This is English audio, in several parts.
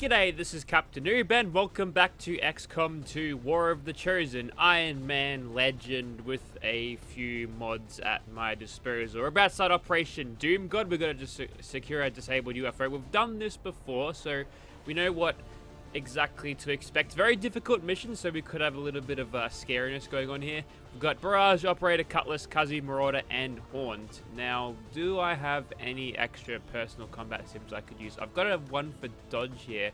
G'day, this is Captainoob and welcome back to XCOM 2 War of the Chosen, Iron Man Legend with a few mods at my disposal. We're about to start Operation Doom God. We're going to secure a disabled UFO. We've done this before, so we know what exactly to expect. Very difficult mission, so we could have a little bit of scariness going on here. We've got Barrage, Operator, Cutlass, Cuzzy, Marauder, and Haunt. Now, do I have any extra personal combat sims I could use? I've got one for Dodge here,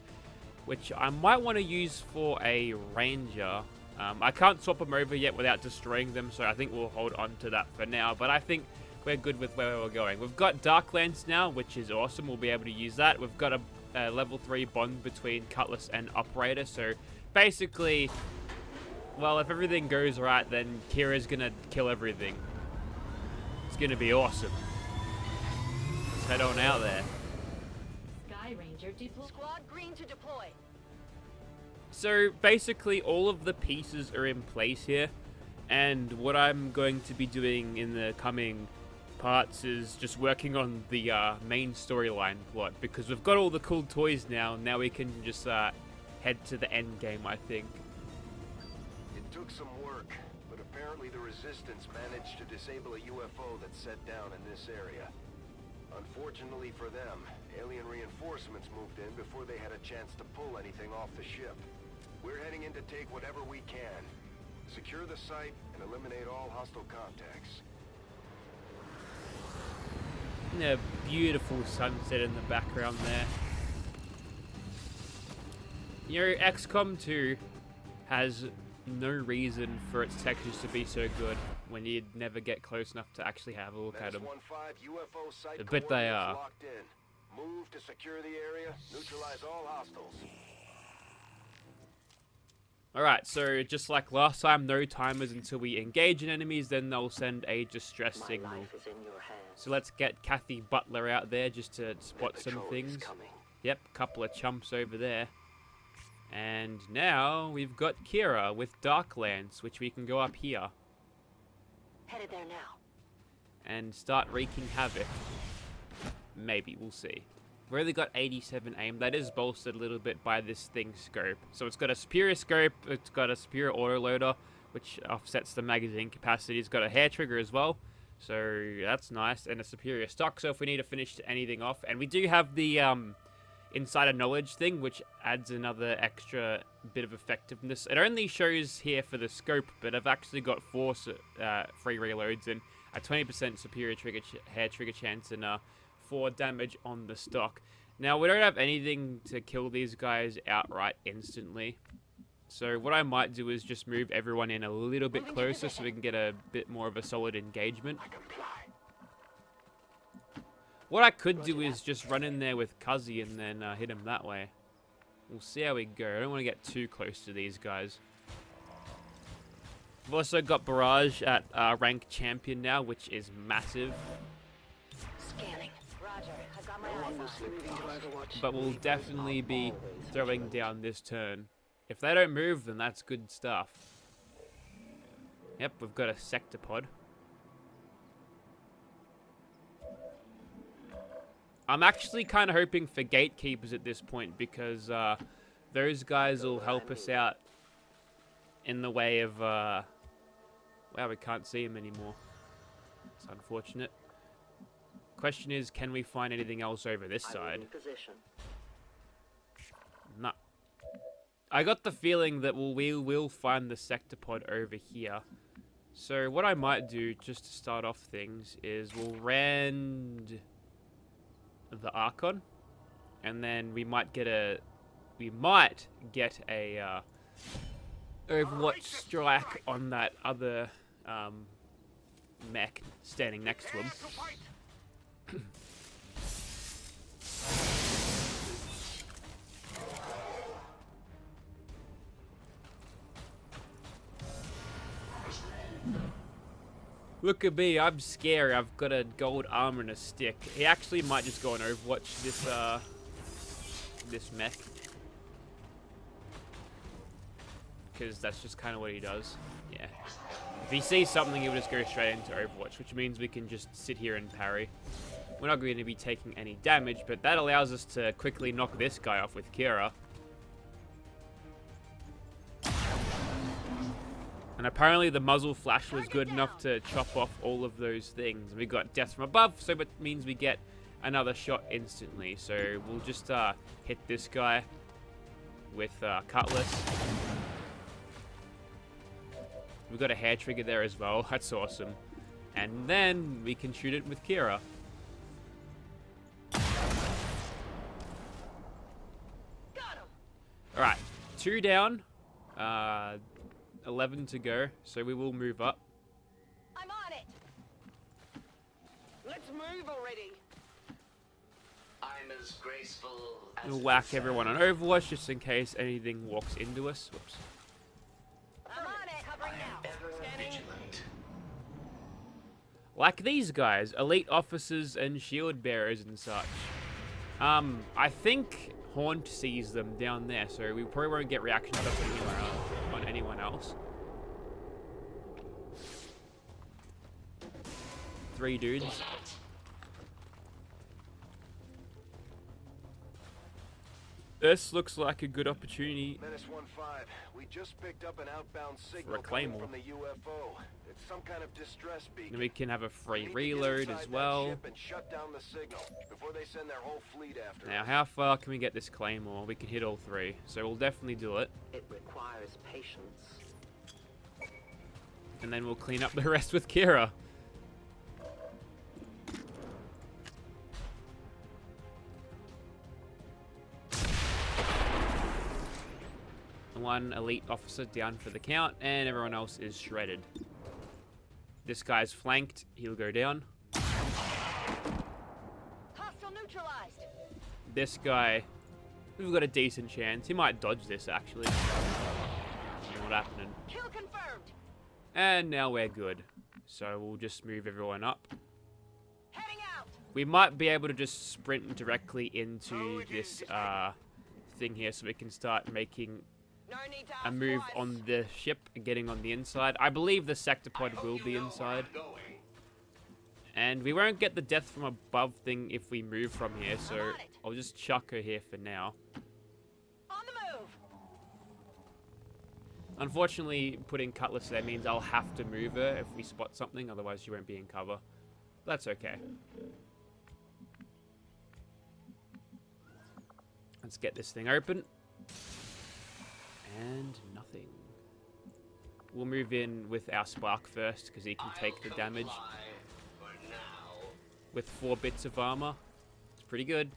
which I might want to use for a Ranger. I can't swap them over yet without destroying them, so I think we'll hold on to that for now. But I think we're good with where we're going. We've got Darklance now, which is awesome. We'll be able to use that. We've got a level 3 bond between Cutlass and Operator, so basically, well, if everything goes right, then Kira's gonna kill everything. It's gonna be awesome. Let's head on out there. Sky Ranger deploy. Squad green to deploy. So basically all of the pieces are in place here, and what I'm going to be doing in the coming parts is just working on the main storyline plot, because we've got all the cool toys now. Now we can just head to the end game, I think. It took some work, but apparently the Resistance managed to disable a UFO that's set down in this area. Unfortunately for them, alien reinforcements moved in before they had a chance to pull anything off the ship. We're heading in to take whatever we can. Secure the site and eliminate all hostile contacts. A beautiful sunset in the background there. You know, XCOM 2 has no reason for its textures to be so good when you'd never get close enough to actually have a look at them. I bet they are. Move to secure the area, neutralize all hostiles. Alright, so just like last time, no timers until we engage in enemies, then they'll send a distress signal. So let's get Kathy Butler out there just to spot some things. Yep, couple of chumps over there. And now we've got Kira with Darklance, which we can go up here. Headed there now. And start wreaking havoc. Maybe, we'll see. We've only got 87 aim. That is bolstered a little bit by this thing's scope. So it's got a superior scope, it's got a superior autoloader, which offsets the magazine capacity. It's got a hair trigger as well, so that's nice, and a superior stock, so if we need to finish anything off. And we do have the insider knowledge thing, which adds another extra bit of effectiveness. It only shows here for the scope, but I've actually got 4 free reloads and a 20% superior hair trigger chance and 4 damage on the stock. Now, we don't have anything to kill these guys outright instantly. So what I might do is just move everyone in a little bit closer so we can get a bit more of a solid engagement. What I could do is just run in there with Cuzzy and then hit him that way. We'll see how we go. I don't want to get too close to these guys. I've also got Barrage at rank champion now, which is massive. Scanning. Roger. I've got my eyes on. But we'll definitely be throwing down this turn. If they don't move, then that's good stuff. Yep, we've got a sectopod. I'm actually kind of hoping for gatekeepers at this point, because those guys will help us out in the way of... wow, we can't see them anymore. It's unfortunate. Question is, can we find anything else over this side? No. I got the feeling that we will find the sectopod over here. So what I might do, just to start off things, is we'll rend the Archon, and then we might get a Overwatch strike on that other mech standing next to him. Look at me, I'm scary. I've got a gold armor and a stick. He actually might just go and Overwatch this mech, because that's just kind of what he does. Yeah. If he sees something, he will just go straight into Overwatch, which means we can just sit here and parry. We're not going to be taking any damage, but that allows us to quickly knock this guy off with Kira. And apparently the muzzle flash was good enough to chop off all of those things. We got death from above, so it means we get another shot instantly. So we'll just hit this guy with Cutlass. We've got a hair trigger there as well. That's awesome. And then we can shoot it with Kira. Alright, 2 down. 11 to go, so we will move up. I'm on it. Let's move already. I'm as graceful as We'll whack everyone on Overwatch just in case anything walks into us. Whoops. I'm on it. Covering now. ever Scanning. vigilant. Like these guys, elite officers and shield bearers and such. I think Haunt sees them down there, so we probably won't get reaction shots on anyone else. 3 dudes. This looks like a good opportunity. Menace 1-5, we just picked up an outbound signal a coming claymore. from the UFO. It's some kind of distress beacon. And we can have a We free need to get reload inside as that well. ship and shut down the signal before they send their whole fleet after Now, us. how far can we get this claymore? We can hit all 3, so we'll definitely do it. It requires patience. And then we'll clean up the rest with Kira. One elite officer down for the count, and everyone else is shredded. This guy's flanked. He'll go down. Hostile neutralized. This guy, we've got a decent chance. He might dodge this, actually. Not happening. Kill confirmed. And now we're good. So we'll just move everyone up. Heading out. We might be able to just sprint directly into this thing here so we can start making No need to a ask move twice. on the ship and getting on the inside. I believe the sectopod will be inside. And we won't get the death from above thing if we move from here, so I'm on it. I'll just chuck her here for now. On the move. Unfortunately, putting Cutlass there means I'll have to move her if we spot something, otherwise she won't be in cover. That's okay. Let's get this thing open. And nothing. We'll move in with our Spark first, because he can take the damage. With 4 bits of armor. It's pretty good.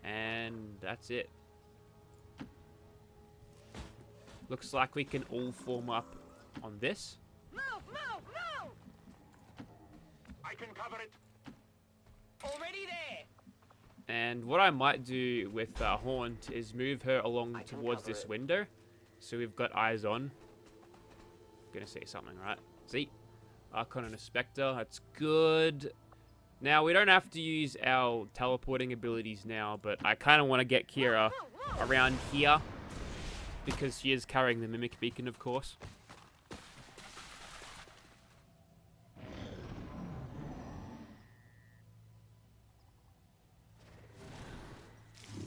And that's it. Looks like we can all form up on this. Move, move, move. I can cover it. Already there. And what I might do with Haunt is move her along towards cover this it. window. So we've got eyes on. Gonna say something, right? See? Archon and a Spectre. That's good. Now, we don't have to use our teleporting abilities now, but I kind of want to get Kira around here. Because she is carrying the Mimic Beacon, of course.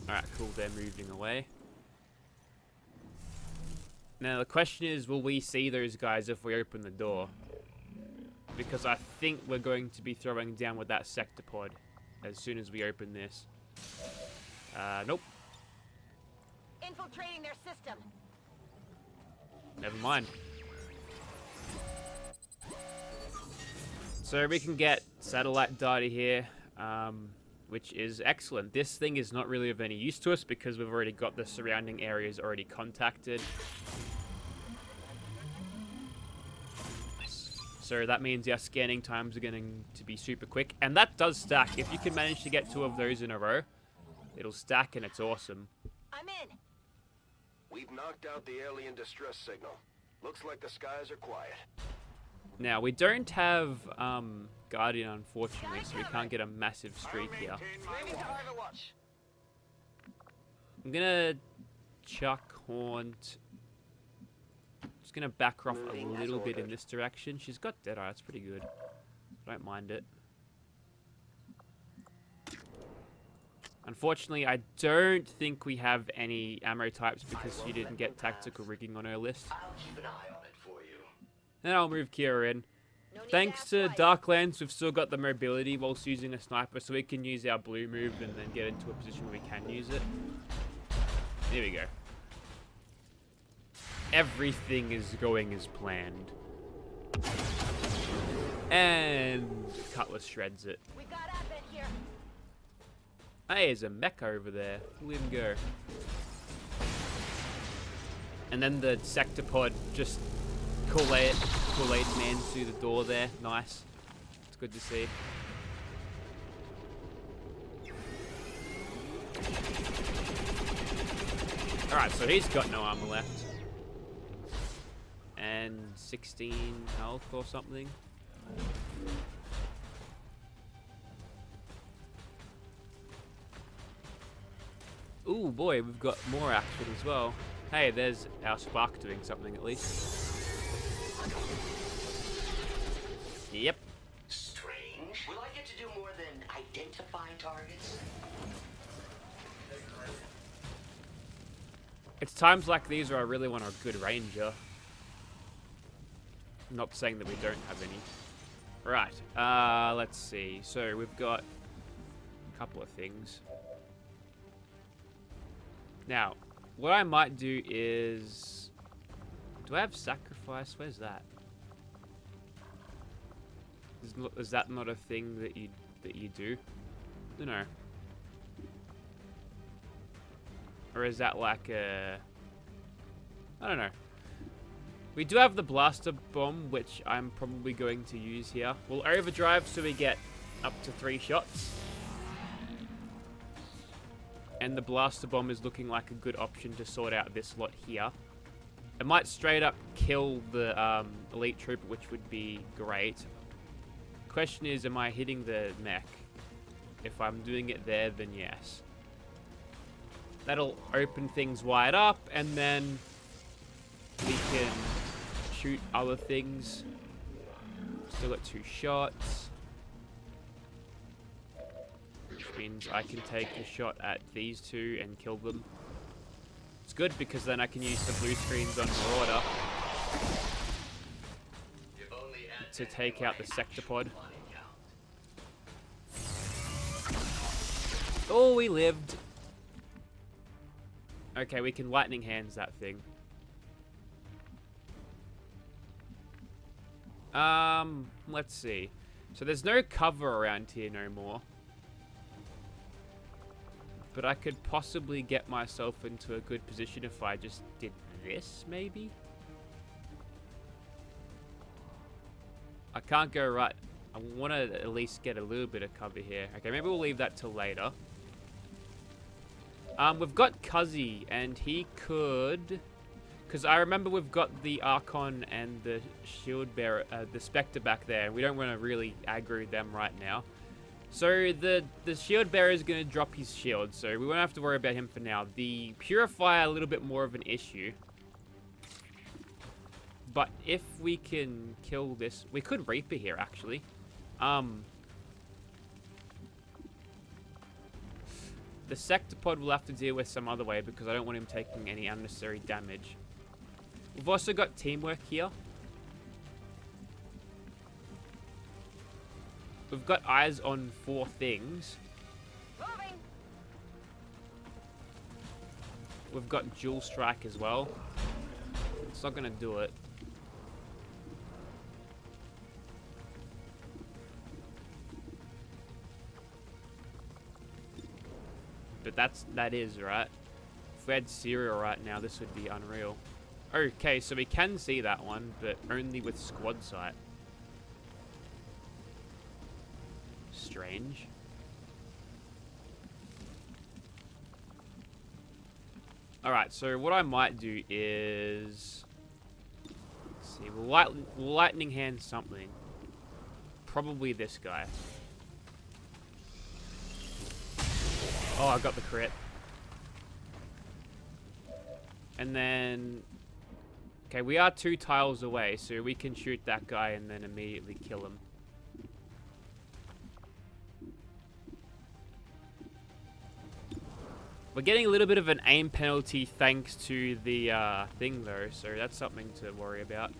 Alright, cool. They're moving away. Now, the question is, will we see those guys if we open the door? Because I think we're going to be throwing down with that sectopod as soon as we open this. Nope. Infiltrating their system. Never mind. So we can get satellite data here, which is excellent. This thing is not really of any use to us because we've already got the surrounding areas already contacted. So that means our scanning times are going to be super quick. And that does stack. If you can manage to get 2 of those in a row, it'll stack and it's awesome. I'm in. We've knocked out the alien distress signal. Looks like the skies are quiet. Now, we don't have Guardian, unfortunately, so we can't get a massive streak here. Moving to Overwatch. I'm going to chuck Haunt. Just going to back her off a Moving as little bit in ordered. this direction. She's got Deadeye, that's pretty good. Don't mind it. Unfortunately, I don't think we have any ammo types because she didn't get tactical rigging on her list. I'll keep an eye on it for you. Then I'll move Kira in. No need Thanks ask to twice. Darklance, we've still got the mobility whilst using a sniper, so we can use our blue move and then get into a position where we can use it. There we go. Everything is going as planned. And Cutlass shreds it. We got advent here. Hey, there's a mecha over there. Let him go. And then the sectopod just Kool-Aid man through the door there. Nice. It's good to see. Alright, so he's got no armor left. And 16 health or something. Ooh boy, we've got more action as well. Hey, there's our Spark doing something at least. Yep. Strange. Will I get to do more than identify targets? It's times like these where I really want a good ranger. Not saying that we don't have any. Right, let's see. So we've got a couple of things. Now, what I might do is... Do I have sacrifice? Where's that? Is that not a thing that you do? I don't know. Or is that like a... I don't know. We do have the blaster bomb, which I'm probably going to use here. We'll overdrive so we get up to 3 shots. And the blaster bomb is looking like a good option to sort out this lot here. It might straight up kill the elite trooper, which would be great. Question is, am I hitting the mech? If I'm doing it there, then yes. That'll open things wide up, and then we can shoot other things. Still got 2 shots. Which means I can take a shot at these 2 and kill them. It's good because then I can use the blue screens on Marauder to take out the sectopod. Oh, we lived. Okay, we can lightning hands that thing. Let's see. So there's no cover around here no more. But I could possibly get myself into a good position if I just did this, maybe? I can't go right. I want to at least get a little bit of cover here. Okay, maybe we'll leave that till later. We've got Cuzzy, and he could... Because I remember we've got the Archon and the Shield Bearer, the Spectre back there, and we don't want to really aggro them right now. So the Shield Bearer is going to drop his shield, so we won't have to worry about him for now. The Purifier, a little bit more of an issue. But if we can kill this... We could Reaper here, actually. The sectopod will have to deal with some other way because I don't want him taking any unnecessary damage. We've also got teamwork here. We've got eyes on 4 things. Moving. We've got dual strike as well. It's not going to do it. But that is, right? If we had Serial right now, this would be unreal. Okay, so we can see that one, but only with squad sight. Strange. Alright, so what I might do is... Let's see, we'll lightning hand something. Probably this guy. Oh, I got the crit. And then... Okay, we are 2 tiles away, so we can shoot that guy and then immediately kill him. We're getting a little bit of an aim penalty thanks to the thing though, so that's something to worry about.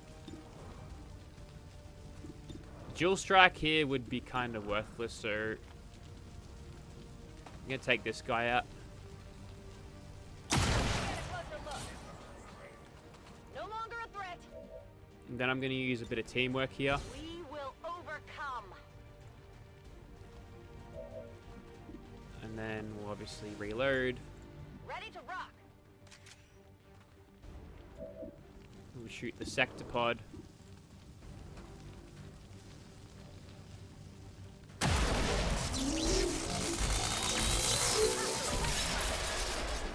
Dual strike here would be kind of worthless, so I'm gonna take this guy out. No longer a threat. And then I'm gonna use a bit of teamwork here. We will overcome. And then we'll obviously reload. Ready to rock. We'll shoot the sectopod.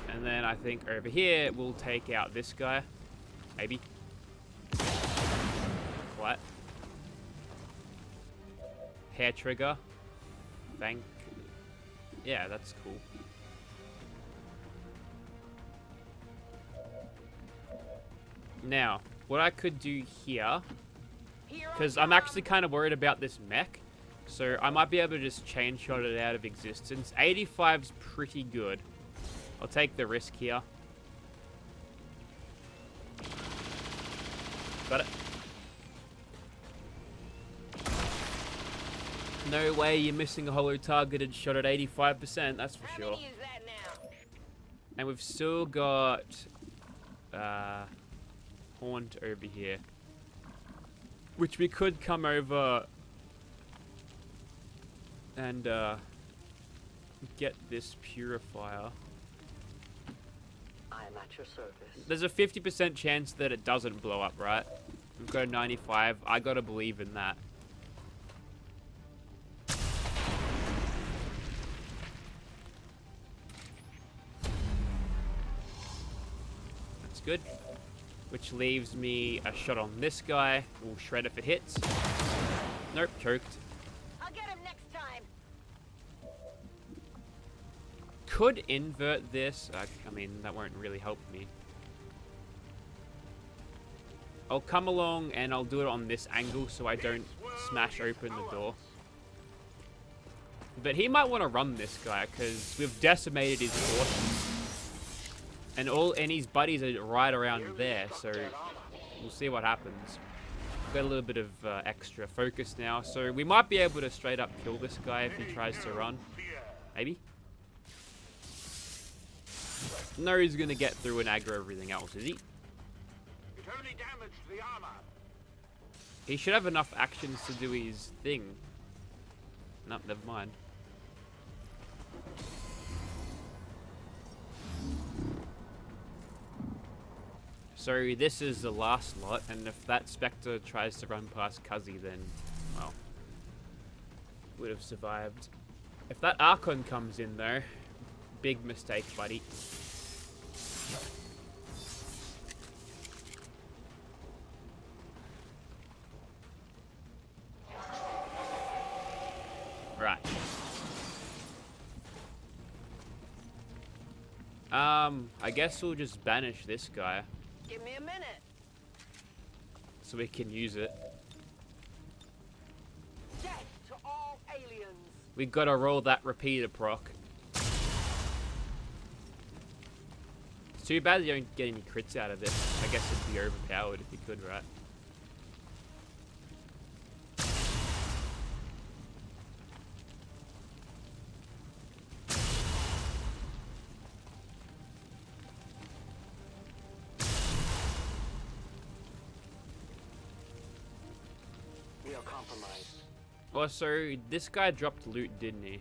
And then I think over here we'll take out this guy. Maybe. What? Hair trigger. Yeah, that's cool. Now, what I could do here, because I'm actually kind of worried about this mech, so I might be able to just chain shot it out of existence. 85's pretty good. I'll take the risk here. Got it. No way you're missing a hollow targeted shot at 85%, that's for sure. Use that now. And we've still got Haunt over here, which we could come over and get this purifier. I am at your service. There's a 50% chance that it doesn't blow up, right? We've got a 95. I gotta believe in that. That's good. Which leaves me a shot on this guy. We'll shred if it hits. Nope, choked. I'll get him next time. Could invert this. I mean, that won't really help me. I'll come along and I'll do it on this angle so I don't smash open the door. But he might want to run this guy because we've decimated his forces. And his buddies are right around there, so we'll see what happens. Got a little bit of extra focus now, so we might be able to straight up kill this guy if he tries to run. Maybe. No, he's gonna get through and aggro everything else, is he? It only damaged the armor. He should have enough actions to do his thing. Nope, never mind. So this is the last lot, and if that Spectre tries to run past Cuzzy, then, well, would have survived. If that Archon comes in, though, big mistake, buddy. Right. I guess we'll just banish this guy Give me a minute. so we can use it. Death to all aliens. We gotta roll that repeater proc. It's too bad you don't get any crits out of it. I guess it'd be overpowered if you could, right? We are compromised. Also, this guy dropped loot, didn't he?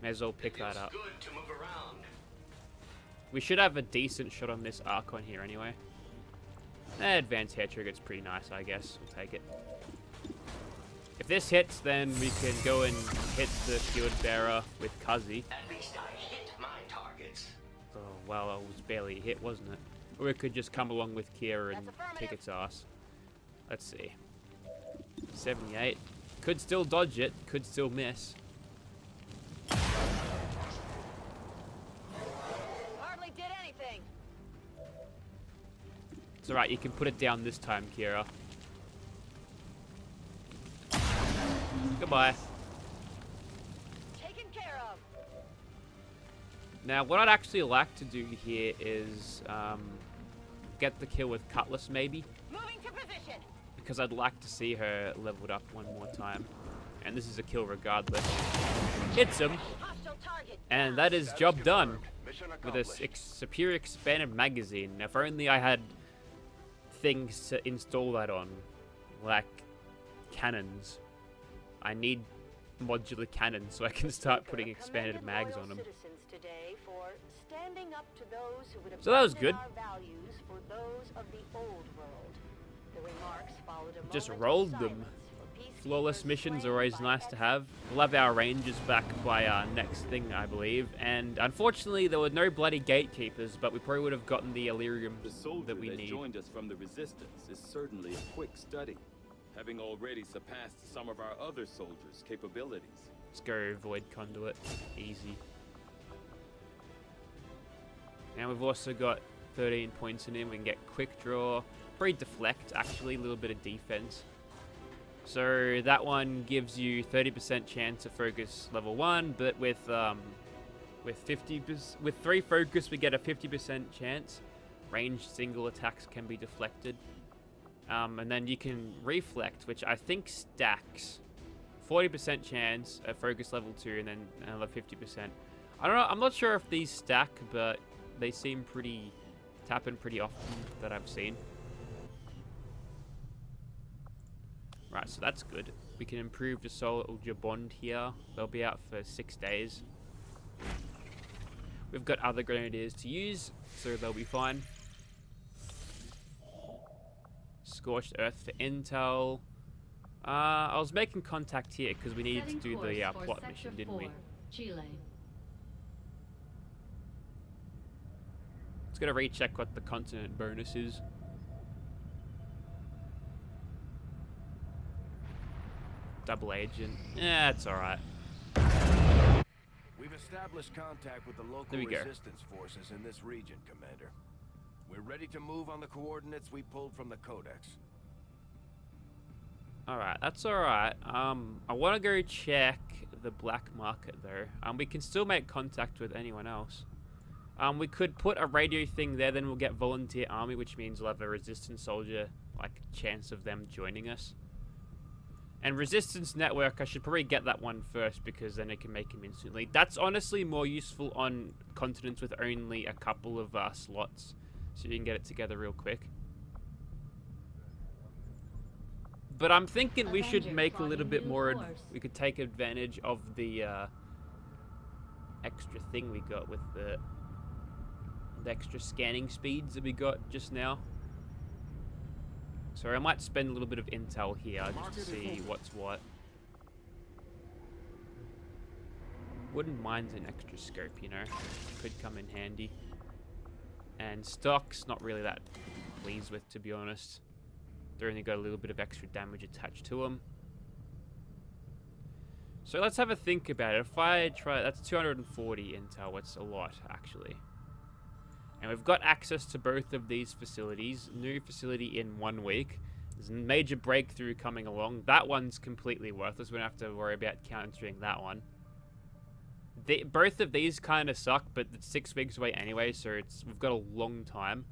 May as well pick that up. Good to move around. We should have a decent shot on this Archon here anyway. Advanced hair trigger's pretty nice, I guess. We'll take it. If this hits, then we can go and hit the shield bearer with Cuzzy. At least I hit my targets. Oh, well, it was barely a hit, wasn't it? Or we could just come along with Kira and kick its ass. Let's see. 78. Could still dodge it. Could still miss. Hardly did anything. It's alright, you can put it down this time, Kira. Goodbye. Taken care of. Now, what I'd actually like to do here is get the kill with Cutlass, maybe. Moving to position. Because I'd like to see her leveled up one more time. And this is a kill regardless. Hits him. Hostile target. And that is job done. Mission With a accomplished. superior expanded magazine. If only I had things to install that on. Like cannons. I need modular cannons so I can start putting expanded mags on them. Citizens today for standing up to those who would So that was abandon good. our values for those of the old world. The remarks followed a Just moment of rolled them. silence for peacekeepers Flawless missions are slain always by nice to have. We'll have our rangers back by our next thing, I believe. And unfortunately, there were no bloody gatekeepers, but we probably would have gotten the Illyrium The soldier that we that need. joined us from the Resistance is certainly a quick study, having already surpassed some of our other soldiers' capabilities. Let's go Void Conduit. Easy. Now we've also got 13 points in him. We can get Quick Draw. Probably Deflect, actually. A little bit of defense. So that one gives you 30% chance of focus level 1, but with 3 focus we get a 50% chance. Ranged single attacks can be deflected. And then you can reflect, which I think stacks. 40% chance at focus level 2 and then another 50%. I don't know, I'm not sure if these stack, but they seem pretty tapping pretty often that I've seen. Right, so that's good. We can improve the soldier bond here. They'll be out for 6 days. We've got other grenadiers to use, so they'll be fine. Scorched Earth for intel. I was making contact here because we needed to do the plot mission, didn't we? Chile. Let's go to recheck what the continent bonus is. Double agent. Yeah, it's alright. We've established contact with the local There we go. resistance forces in this region, Commander. We're ready to move on the coordinates we pulled from the Codex. Alright, that's alright. I want to go check the black market though. We can still make contact with anyone else. We could put a radio thing there, then we'll get volunteer army, which means we'll have a resistance soldier, like, chance of them joining us. And resistance network, I should probably get that one first because then it can make him instantly. That's honestly more useful on continents with only a couple of slots, so you can get it together real quick. But I'm thinking we should make a little bit more. We could take advantage of the extra thing we got with the extra scanning speeds that we got just now. So I might spend a little bit of intel here just to see what's what. Wouldn't mind an extra scope, you know. Could come in handy. And stocks, not really that pleased with, to be honest. They only got a little bit of extra damage attached to them. So let's have a think about it. If I try, that's 240 intel. That's a lot, actually. And we've got access to both of these facilities. New facility in 1 week. There's a major breakthrough coming along. That one's completely worthless. We don't have to worry about countering that one. Both of these kind of suck, but it's 6 weeks away anyway, so we've got a long time.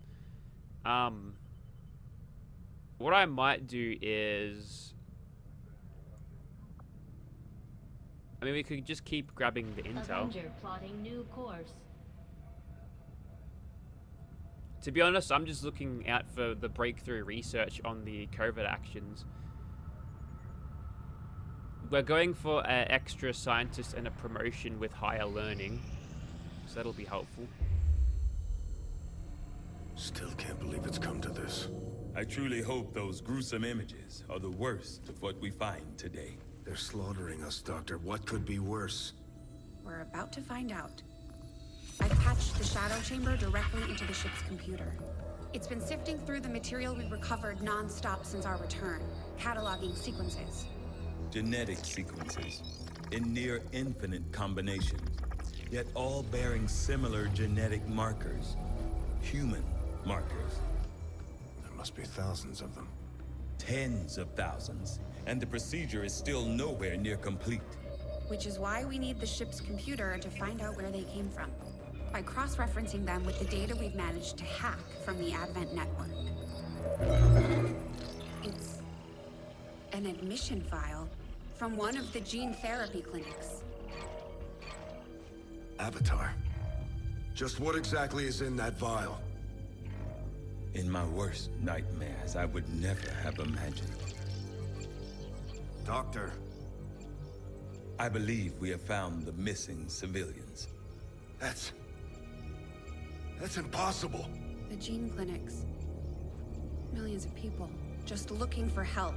What I might do is... I mean, we could just keep grabbing the intel. Avenger plotting new course. To be honest, I'm just looking out for the breakthrough research on the covert actions. We're going for an extra scientist and a promotion with higher learning, so that'll be helpful. Still can't believe it's come to this. I truly hope those gruesome images are the worst of what we find today. They're slaughtering us, Doctor. What could be worse? We're about to find out. I've patched the shadow chamber directly into the ship's computer. It's been sifting through the material we recovered non-stop since our return, cataloging sequences. Genetic sequences in near infinite combinations, yet all bearing similar genetic markers. Human markers. There must be thousands of them. Tens of thousands, and the procedure is still nowhere near complete. Which is why we need the ship's computer to find out where they came from. by cross-referencing them with the data we've managed to hack from the Advent network. It's an admission file from one of the gene therapy clinics. Avatar. Just what exactly is in that vial? In my worst nightmares, I would never have imagined. Doctor. I believe we have found the missing civilians. That's impossible. The gene clinics. Millions of people just looking for help.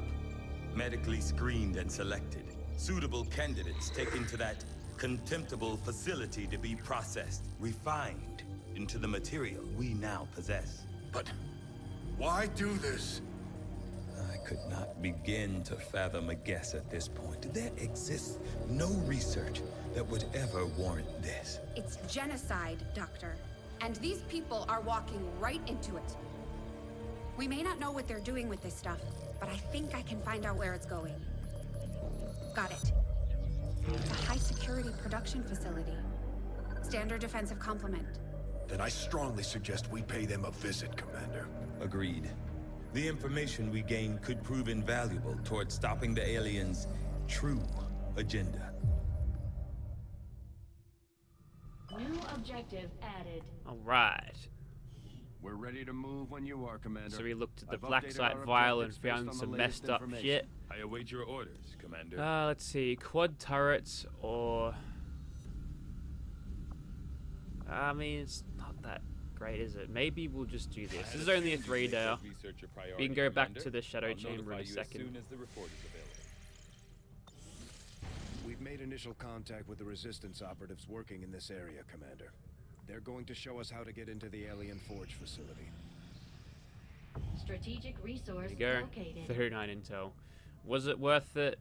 Medically screened and selected. Suitable candidates taken to that contemptible facility to be processed, refined into the material we now possess. But why do this? I could not begin to fathom a guess at this point. There exists no research that would ever warrant this. It's genocide, Doctor. And these people are walking right into it. We may not know what they're doing with this stuff, but I think I can find out where it's going. Got it. It's a high-security production facility. Standard defensive complement. Then I strongly suggest we pay them a visit, Commander. Agreed. The information we gain could prove invaluable towards stopping the aliens' true agenda. New objective added. All right. We're ready to move when you are, Commander. So we looked at the I've black updated site our vial and objectives based found on the some latest messed up information. shit. I await your orders, Commander. Let's see. Quad turrets or... I mean, it's not that great, is it? Maybe we'll just do this. This is only a 3-day. We can go back to the shadow chamber in a second. As soon as the report is available. We've made initial contact with the Resistance operatives working in this area, Commander. They're going to show us how to get into the Alien Forge facility. Strategic resource There you go. located. 39 intel. Was it worth it?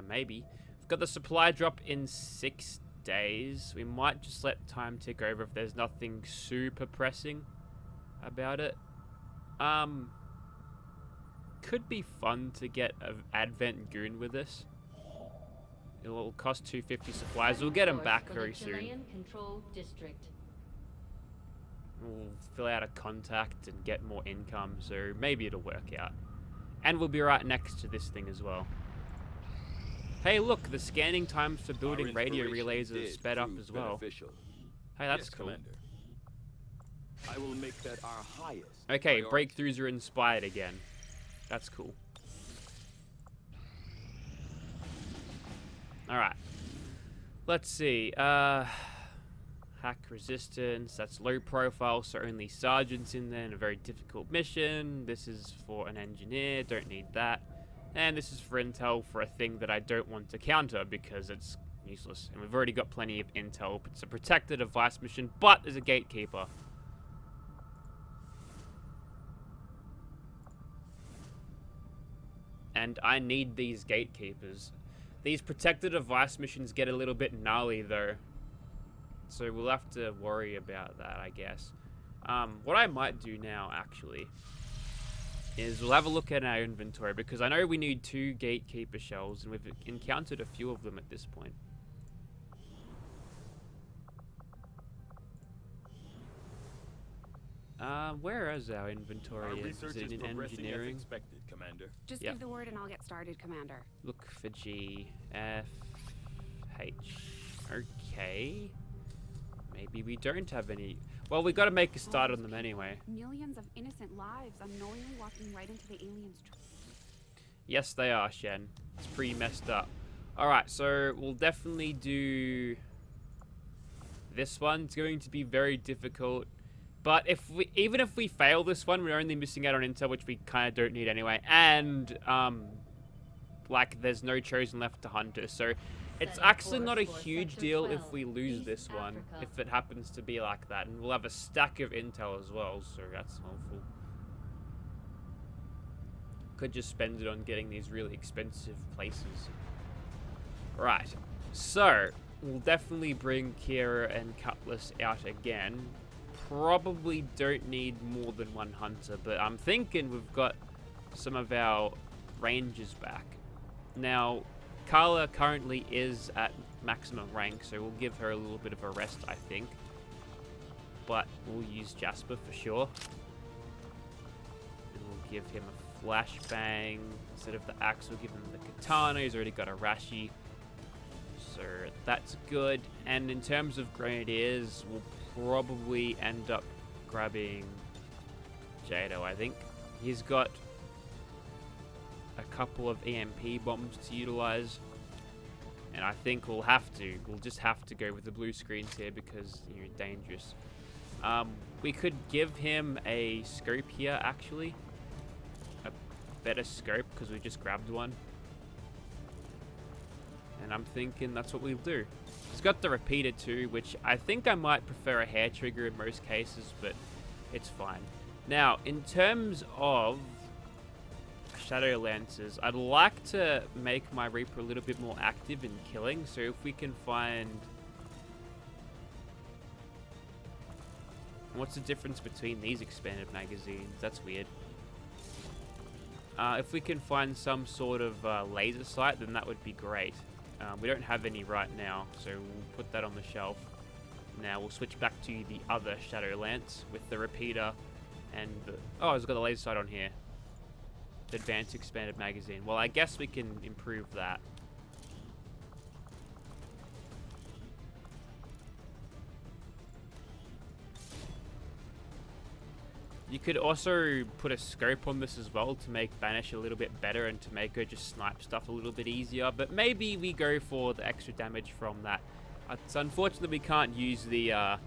Maybe. We've got the supply drop in 6 days. We might just let time tick over if there's nothing super pressing about it. Could be fun to get an Advent goon with this. It will cost 250 supplies. We'll get them back very soon. Chilean-controlled district. We'll fill out a contact and get more income, so maybe it'll work out. And we'll be right next to this thing as well. Hey, look, the scanning times for building radio relays are sped up as well. Beneficial. Hey, that's Yes, cool. Commander. I will make that our highest. Okay, priority. breakthroughs are inspired again. That's cool. Alright. Let's see. Hack resistance. That's low profile, so only sergeants in there in a very difficult mission. This is for an engineer. Don't need that. And this is for intel for a thing that I don't want to counter because it's useless. And we've already got plenty of intel. It's a protected device mission, but there's a gatekeeper. And I need these gatekeepers. These protected device missions get a little bit gnarly though. So we'll have to worry about that, I guess. What I might do now, actually, is we'll have a look at our inventory, because I know we need 2 gatekeeper shells, and we've encountered a few of them at this point. Where is our inventory? Our Is research it is in progressing as engineering? expected, Commander. Just Yep. give the word and I'll get started, Commander. Look for G, F, H. Okay. Maybe we don't have any. Well, we got to make a start on them anyway. Millions of innocent lives unknowingly walking right into the aliens' Yes, they are, Shen. It's pretty messed up. Alright, so we'll definitely do... This one's going to be very difficult. But even if we fail this one, we're only missing out on intel, which we kind of don't need anyway. And, like, there's no chosen left to hunt us. So it's actually not a huge deal if we lose this one, if it happens to be like that. And we'll have a stack of intel as well, so that's helpful. Could just spend it on getting these really expensive places. Right, so we'll definitely bring Kira and Cutlass out again. Probably don't need more than 1 hunter, but I'm thinking we've got some of our rangers back. Now, Carla currently is at maximum rank, so we'll give her a little bit of a rest, I think. but we'll use Jasper for sure. And we'll give him a flashbang. Instead of the axe, we'll give him the katana. He's already got a Rashi. So that's good. And in terms of grenadiers, we'll probably end up grabbing Jado, I think. He's got a couple of EMP bombs to utilize. And I think we'll just have to go with the blue screens here because you're dangerous. We could give him a scope here, actually. A better scope because we just grabbed one. And I'm thinking that's what we'll do. It's got the repeater too, which I think I might prefer a hair trigger in most cases, but it's fine. Now, in terms of Shadow Lancers, I'd like to make my Reaper a little bit more active in killing, so if we can find... What's the difference between these expanded magazines? That's weird. If we can find some sort of laser sight, then that would be great. We don't have any right now, so we'll put that on the shelf. Now we'll switch back to the other Shadow Lance with the repeater and the... Oh, it's got the laser sight on here. Advanced expanded magazine. Well, I guess we can improve that. You could also put a scope on this as well to make Banish a little bit better and to make her just snipe stuff a little bit easier, but maybe we go for the extra damage from that. It's unfortunate we can't use the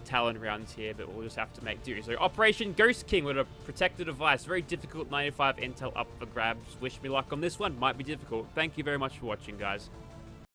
Talon rounds here, but we'll just have to make do. So Operation Ghost King with a protected device. Very difficult. 95 intel up for grabs. Wish me luck on this one. Might be difficult. Thank you very much for watching, guys.